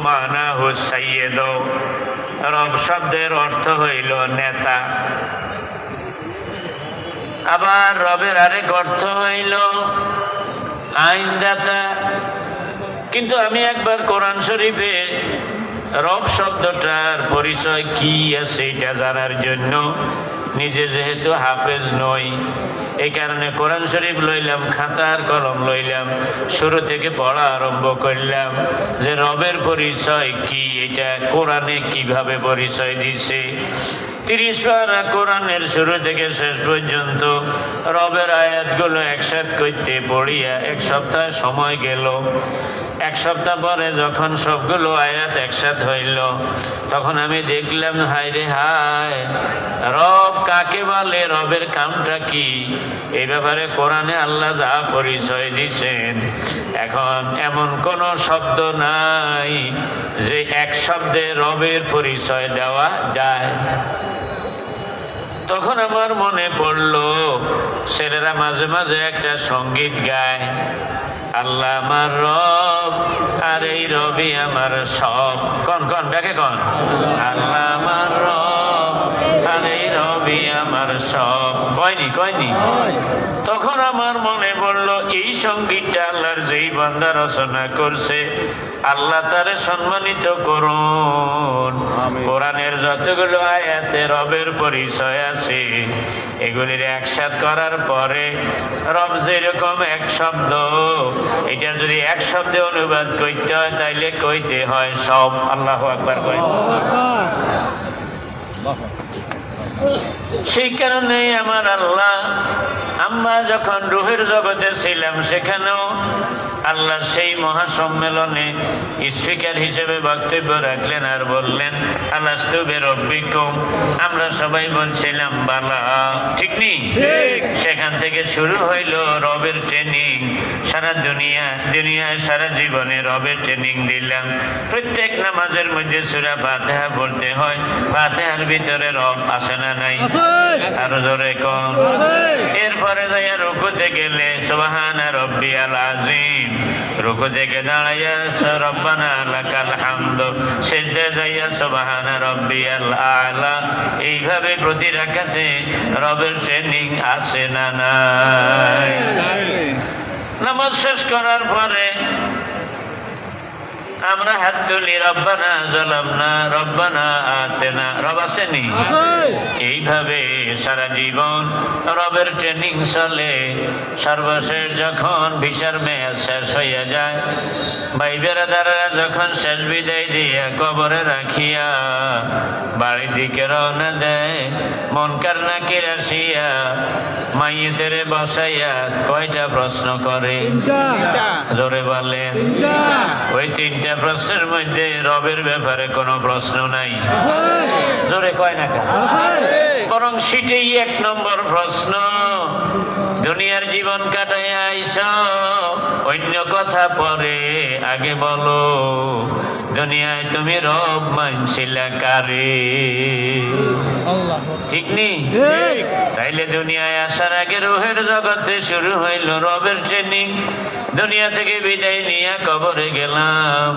মানাহু সাইয়্যিদ, রব শব্দের অর্থ হইল নেতা। আবার রবের আরেক অর্থ হইল আইনদাতা। কিন্তু আমি একবার কোরআন শরীফে রব শব্দটার পরিচয় কি আছে এটা জানার জন্য, নিজে যেহেতু হাফেজ নই, এই কারণে কোরআন শরীফ লইলাম, খাতার কলম লইলাম, শুরু থেকে পড়া আরম্ভ করলাম যে রবের পরিচয় কি, এটা কোরআনে কিভাবে পরিচয় দিছে। 30 পারা কোরআনের শুরু থেকে শেষ পর্যন্ত রবের আয়াতগুলো একসাথে করতে পড়িয়া 1 সপ্তাহ সময় গেল। 1 সপ্তাহ পরে যখন সবগুলো আয়াত একসাথে হইল, তখন আমি দেখলাম হায় রে হায়, রব কাকে বলে, রবের কামটা কি, এই ব্যাপারে কোরআনে আল্লাহ যা পরিচয় দিছেন, এখন এমন কোন শব্দ নাই যে এক শব্দে রবের পরিচয় দেওয়া যায়। তখন আমার মনে পড়লো ছেলেরা মাঝে মাঝে একটা সঙ্গীত গায়, আল্লাহ আমার রব আর এই রবি আমার সব। কন কন ব্যাকে কন, আল্লাহ আমার রব আর এই রবি আমার সব। কয়নি কয়নি? তখন আমার মনে পড়লো এই সঙ্গীতটা আল্লাহর যেই বান্দা রচনা করছে, আল্লাহ তারে সম্মানিত করুন। কোরআনের যতগুলো আয়াতে রবের পরিচয় আছে, এগুলির একসাথ করার পরে রব যেরকম এক শব্দ, এটা যদি এক শব্দে অনুবাদ করতে হয় তাইলে কইতে হয় সব। আল্লাহু আকবার কই। সেই কারণে আমার আল্লাহ, আমরা যখন রুহের জগতে ছিলাম সেখানেও আল্লাহ সেই মহাসম্মেলনে স্পিকার হিসেবে বক্তব্য রাখলেন আর বললেন আলাস্তু বিরব্বিকুম। আমরা সবাই বলছিলাম বালা, ঠিক নেই? সেখান থেকে শুরু হইল রবের ট্রেনিং। সারা দুনিয়ায় সারা জীবনে রবের ট্রেনিং দিলাম। প্রত্যেক নামাজের মধ্যে সূরা ফাতিহা পড়তে হয়, ফাতিহার ভিতরে রব আছে না নাই? আরো জোরে কোন। এরপরে যাইয়া রুকুতে গেলে সুবহানা রাব্বিয়াল আযীম, রুকু থেকে দাঁড়াইয়া রব্বানা লাকাল হামদ, সিজদায় যাইয়া সুবহানা রাব্বিয়াল আ'লা। এইভাবে প্রতি রাকাতে রবের ট্রেনিং আছে না নাই? নামাজ শেষ করার পরে আমরা হাত তুলি, রব্বানা যালামনা রব্বানা আতিনা, রব আসেনি? এইভাবে সারা জীবন রবের ট্রেনিং চলে। সর্বশেষ যখন বিচার মেয়াদ শেষ হইয়া যায়, ভাই বেরাদাররা যখন শেষ বিদায় দিয়ে কবরে রাখিয়া বাড়ির দিকে রওনা দেয়, মুনকার নাকির আসিয়া মাইয়েদের বসাইয়া কয়টা প্রশ্ন করে? জোরে বলেন। ওই 3টা প্রশ্নের মধ্যে রবের ব্যাপারে কোনো প্রশ্ন নাই। জোরে কয় না কেন? বরং সেটাই 1 নম্বর প্রশ্ন। দুনিয়ার জীবন কাটাইয়া আইছো, অন্য কথা পরে, আগে বলো দুনিয়ায় তুমি রব মানছিলা কারে? ঠিক নেই? তাইলে দুনিয়ায় আসার আগে রুহের জগতে শুরু হইল রবের ট্রেনিং। দুনিয়া থেকে বিদায় নিয়ে কবরে গেলাম,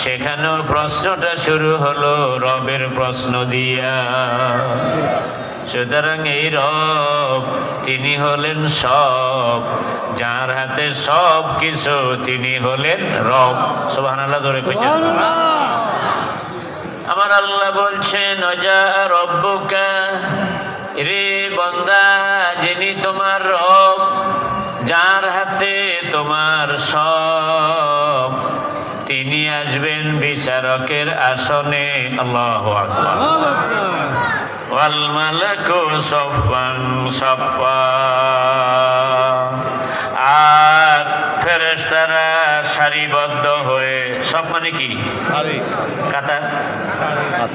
সেখানেও প্রশ্নটা শুরু হলো রবের প্রশ্ন দিয়া। সুতরাং এই রব, তিনি হলেন সব, যার হাতে সব কিছু, তিনি হলেন রব। সুবহানাল্লাহ ধরে কইতে। আমার আল্লাহ বলছেন ওজা রব্বুকা, রে বান্দা, যিনি তোমার রব, যার হাতে তোমার সব, তিনি আসবেন বিচারকের আসনে। আল্লাহু আকবার। ওয়াল মালাকু সাফফান সাফফা, আর ফেরেশতারা সারিবদ্ধ হয়ে, সব মানে কি? কাতার।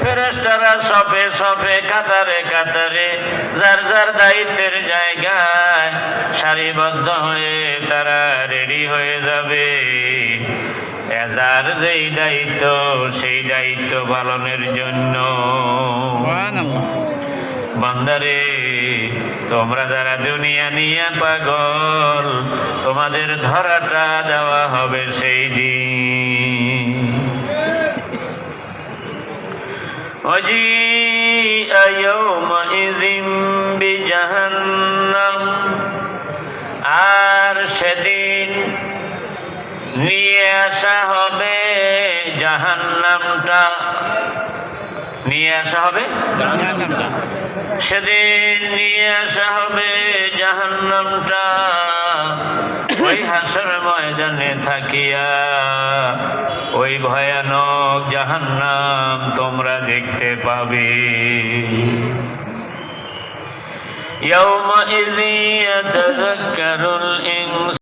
ফেরেশতারা সফে সফে, কাতারে কাতারে, যার যার দায়িত্বের জায়গায় সারিবদ্ধ হয়ে তারা রেডি হয়ে যাবে। যার যেই দায়িত্ব, সেই দায়িত্ব পালনের জন্য। বান্দারে, তোমরা যারা দুনিয়া নিয়ে পাগল, তোমাদের ধরাটা দেওয়া হবে সেই দিন। وجيء يومئذ بجهنم আর সেদিন নিয়ে আসা হবে জাহান্নামটা, নিয়ে আসা হবে সেদিন নিয়ে আসা হবে জাহান্নামটা ওই হাসর ময়দানে থাকিয়া। ওই ভয়ানক জাহান্নাম তোমরা দেখতে পাবে। ইয়াউমাইযি ইয়াতাযাক্কারুল ইনসান